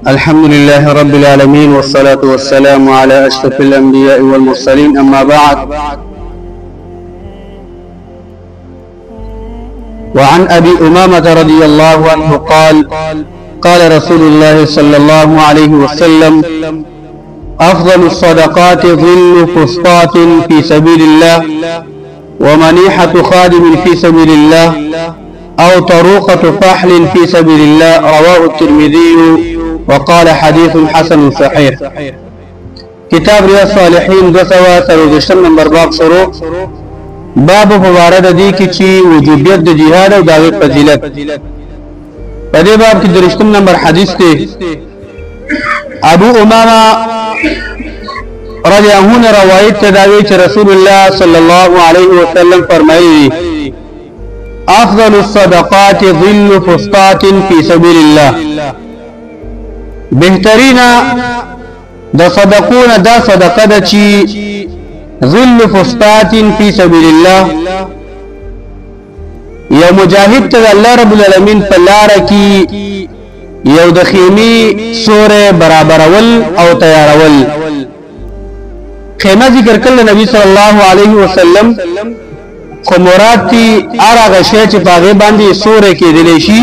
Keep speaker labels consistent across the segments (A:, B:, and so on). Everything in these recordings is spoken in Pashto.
A: الحمد لله رب العالمين والصلاة والسلام على أشرف الأنبياء والمرسلين أما بعد وعن أبي أمامة رضي الله عنه قال قال رسول الله صلى الله عليه وسلم أفضل الصدقات ظل فسطاط في سبيل الله ومنيحة خادم في سبيل الله أو طروقة فحل في سبيل الله رواه الترمذي وقال حديث حسن صحيح. كتاب رياض الصالحين 223 نمبر باب شروع باب فوارد دی کی چی وجوبیت د جهاد او داغه فضیلت. په دې باب کې 23 نمبر حدیث دی. ابو امامه رضی الله عنه روایت تداوی چې رسول الله صلی الله علیه وسلم فرمایي افضل الصدقات ظل فسطاط في سبيل الله. بهترین د صدقون دا صدقه ده چې ظل فسطاط فی سبیل الله یو مجاهد ته الله رب العالمین په لار کې یو د خیمه سوره برابرول او تیارول. خیمه ذکر کړل نبی صلی الله علیه وسلم خو مراد تی هغه شی چې پاغه باندې سوره کې دلی شي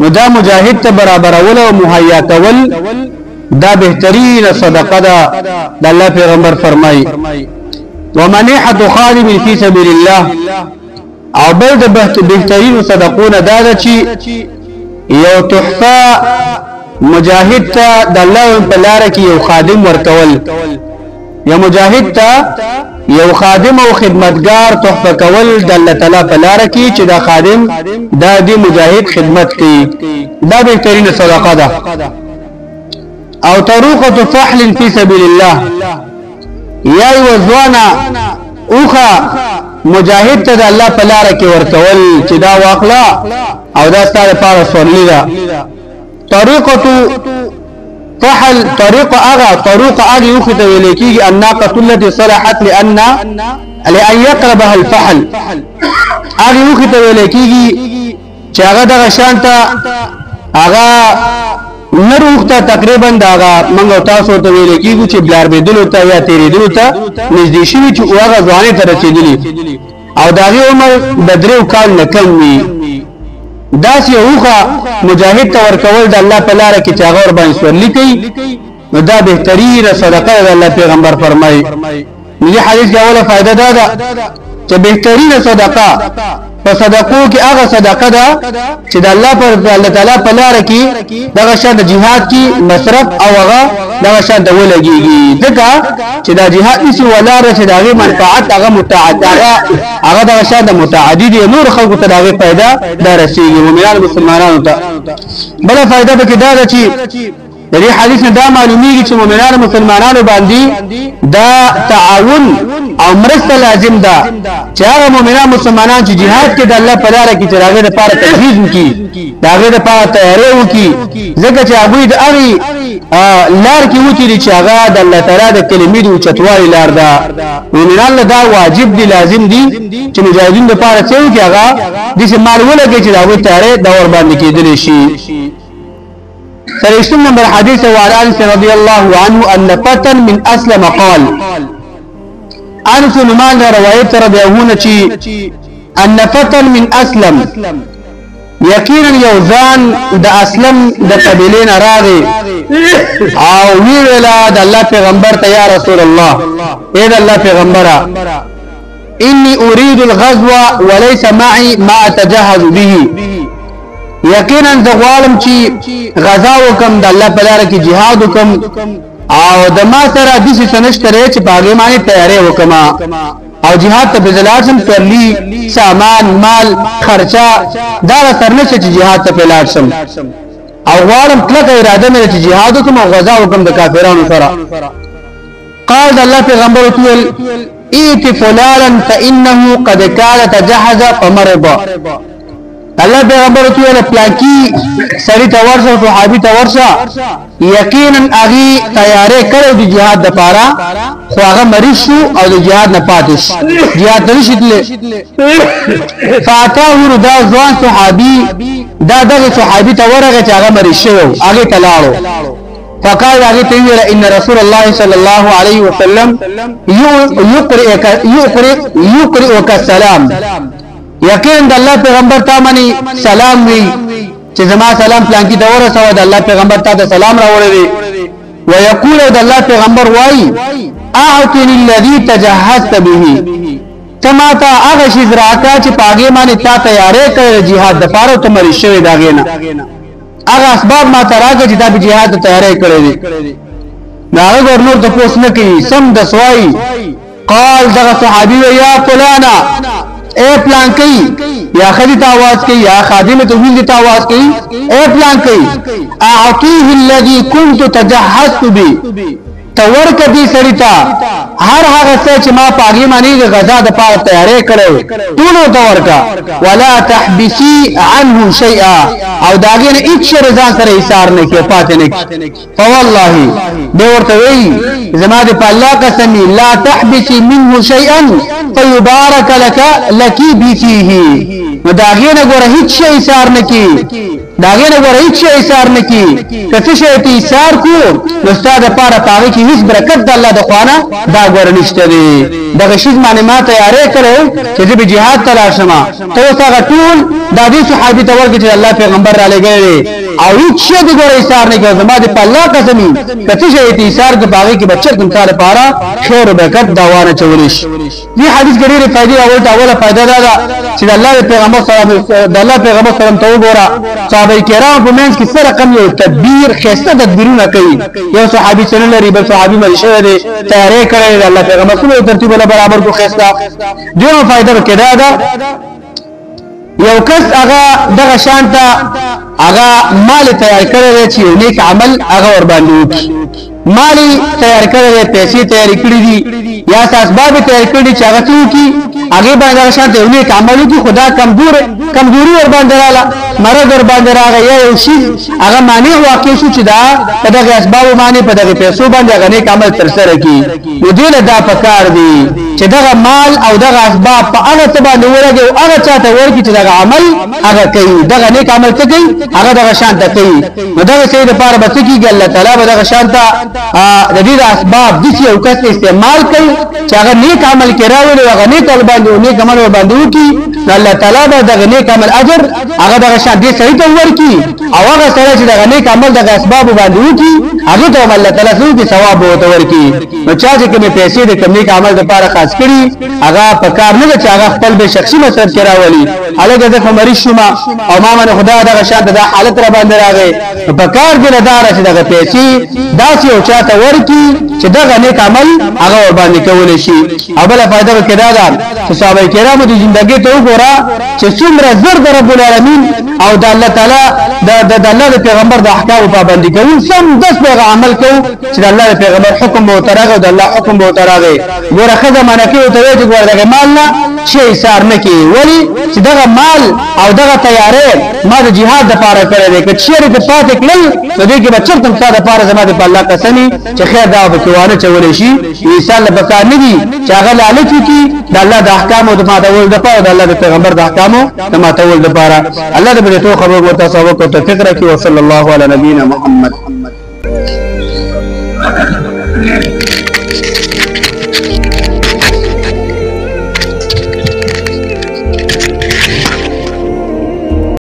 A: نو دا مجاهد ته برابرول او مهیا کول دا بهترین صدقه ده. د الله پیغمبر فرمای ومنیحة خادم فی سبیل الله او بل د بهترین صدقونه دا ده چې یو تحفه مجاهد ته د الله په لار کې یو خادم ورکول. یو مجاهد ته یو خادم او خدمتگار تحفه کول د الله تعالی په لار کې چې دا خادم دا دی مجاهد خدمت کوي دا بهترین صدقه ده. او طروقة فحل فی سبیل الله یا وزوانا اوخه مجاهد ته د الله په لار کې ورکول چې دا واخلا او دا ستاره لپاره سورلی ده. طریقه فحل طریقه اغه اوخه ته ویل کېږي الناقه التي صلحت لان يقربها الفحل. اغه اوخه ته ویل کېږي چې هغه د شانته هغه نروخته تقریبا داغه منګو تاسو ته ویل کېږي چې بلار بدلو ته یا تیرېدلو ته نږدې شوی چې هغه ځواني ته رسیدلی او داغه عمر د 3 کال نه کم وي. داس یوخه مجاهد ته ورکول د الله په لار کې چې هغه ور باندې سورلی کوي نو دا بهترین صدقه ده. الله پیغمبر فرمایي دې حدیث کې اوله فائدہ ده چې بهترین صدقه په صدقو کې هغه صدقه ده چې د الله تعالی په لار کې دغه شان د جهاد کې مصرف او هغه دغه شان د ولګيږي ځکه چې د جهاد نشي ولاره چې دغه منفعت هغه متعدد هغه دغه شان د متعدد نور خلکو ته دغه فائدہ دا رسیږي مؤمنان مسلمانانو ته. بل فائدہ به کې دا ده چې د دې حدیث نه دا معلومیږي چې مؤمنان مسلمانانو باندې دا تعاون او مرسته لازم ده چې هغه مؤمنان مسلمانان چې جهاد کې د الله په لار کې چې هغه لپاره تجهیز وکړي هغه لپاره تیاری وکړي ځکه چې هغه د هغه لار کې وتی چې هغه د الله تعالی د کلمې د چتوالي لار ده. مؤمنان له دا واجب دي لازم دي چې مجاهدین لپاره څه وکړي هغه د مال ولګي چې هغه تیاری دور باندې کېدل شي. 30 نمبر حديث وعن انس رضي الله عنه ان فتى من اسلم قال انس نمان روایت رضی الله عنه ان فتى من اسلم یقینا یوزان د اسلم د قبیلین راغی او ویلا د الله پیغمبر ته یا رسول الله اے د الله پیغمبره انی اريد الغزو وليس معي ما اتجهز به. یقینا د غوالم چې غزا وکم د الله په لار کې jihad وکم او د ما سره د څه نشته چې باغې معنی تیارې وکما او jihad ته بزلارسم ترلی سامان مال خرچا دا سرنه چې jihad ته بلارسم او غوالم کله اراده مې چې jihad وکم او غزا وکم د کافرانو سره. قال الله پیغمبر تول ایت فلانا فانه قد كان تجهز فمرض. الله پیغمبر ته ویل پلاکی سړی ته ورشه صحابي ته ورشه یقینا اغي تیارې کړو د جهاد لپاره خو هغه مریض شو او د جهاد نه پاتې شو جهاد نشیدل فاتاه ردا ځوان صحابي دا دغه صحابي ته ورغه چې هغه مریض شو هغه تلاړو فقال هغه ته ویل ان رسول الله صلی الله علیه وسلم يقرئك السلام یقین د الله پیغمبر ته منی سلام وی چې زما سلام پلان کی دوره سو د الله پیغمبر ته سلام راوړی ويقول د الله پیغمبر وای اعطني الذي تجهزت به کما تا هغه شی زراکا چې پاګې باندې تا تیارې کړې jihad د پاره ته مری شوی داګې نه هغه اسباب ما تراګه چې دا به jihad ته تیارې کړې دي دا ګورنر د پوس نه کوي سم د سوای قال دغه صحابي یا فلانا اے پلان کئی یا خدیت آواز کئی یا خادم توحید تا آواز کئی اے پلان کئی اعطیه الذی کنت تجهزت بی تور کدی سړیتا هر هغه څه چې ما پاګی مانی د غزا د پاره تیارې کړو ټولو تور کا ولا تحبسی عنه شیئا او داګه نه هیڅ رضان سره ایثار نه کې پاتې نه فوالله دی ورته وی زما د الله قسم لا تحبسی منه شیئا فيبارك لك فيه داګه نه ګوره هیڅ ایثار نه کې داګه نه ګوره هیڅ ایثار نه کې کڅ شی ته ایثار کو نو استاد لپاره پاره کې هیڅ برکت د الله د خوانه دا ګوره نشته دی دغه شی باندې ما تیارې کړو چې به jihad تلاشم ته څنګه ټول د دې صحابي ته ورګه چې الله پیغمبر را لګړي او هیڅ شی د ګوره ایثار نه کوي زما د الله قسمی کڅ شی ته ایثار کو باغې کې بچت کوم کار لپاره خیر او برکت داوانه چولیش دې حدیث ګډيره فائدې اوله فائدہ دا چې الله پیغمبر صلی الله علیه وسلم ته وګوره صحابه کرام په منځ کې سره کم یو تدبیر خاصه تدبیرونه کوي یو صحابي څنګه لري بل صحابي مری شوی دی تیارې کړی الله پیغمبر سره ترتیب برابر کو خاصه دیو فائدہ کړه دا یو کس هغه دغه شانته هغه مال تیار کړی چې نیک عمل هغه ور باندې وکړي مالی تیار کړی پیسې تیار کړې دي یا اسباب تیار کړی چې هغه څوکي هغه باندې شانته یو نیک عمل کی خدا کمزوري ور باندې رااله مرګ ور باندې راغی یو شی هغه معنی واقع شو چې دا په دغه اسباب باندې په دغه پیسو باندې هغه نیک عمل تر سره کی نو دې دا پکار دی چې دغه مال او دغه اسباب په هغه څه باندې ورګي او هغه چاته ورګي چې دغه عمل هغه کوي دغه نیک عمل څه کوي هغه دغه شانته کوي نو دغه څه لپاره به څه کیږي الله تعالی به دغه شانته د دې اسباب د یو کس استعمال کوي چې هغه نیک عمل کراوي او هغه نیک عمل باندې نیک عمل باندې وکي الله تعالی به دغه نیک عمل اجر هغه دغه شان دې صحیح ته ورکی او هغه سره چې دغه نیک عمل دغه اسباب باندې وکي هغه ته الله تعالی سره ثواب وته ورکی نو چا چې کومه پیسې د کوم نیک عمل لپاره خاص کړي هغه په کار نه چې هغه خپل به شخصي مصرف کراولي هغه د فمری شوما او ما من خدا دغه شان د حالت را باندې راغی په کار کې لدار چې دغه پیسې داسې او چاته ورکی چې دغه نیک عمل هغه باندې کول شي او بل فائدہ وکړه دا چې صحابه کرامو د ژوندۍ ته وګوره چې څومره زر د رب العالمین او د الله تعالی د الله پیغمبر د احکام پابندي کوي سم 10 پیغام عمل کوي چې د الله پیغمبر حکم مو ترغه او د الله حکم مو ترغه ګوره خدای مانه کوي ته چې ګوره دغه مال نه شي سار نه کوي ولی چې دغه مال او دغه تیارې ما د jihad لپاره کړی دی چې چیرې په پاتې کړل نو دې کې بچر تم ساده لپاره زما د الله قسمی چې خیر دا به کوانه چولې شي انسان له بکار نه دي چې هغه لالچ کی د الله د احکام او د ماتول د پاره د الله د پیغمبر د احکام او د ماتول د پاره الله دې ته خبر ورته سبق او توفیق راکړي وصلی الله علی نبینا محمد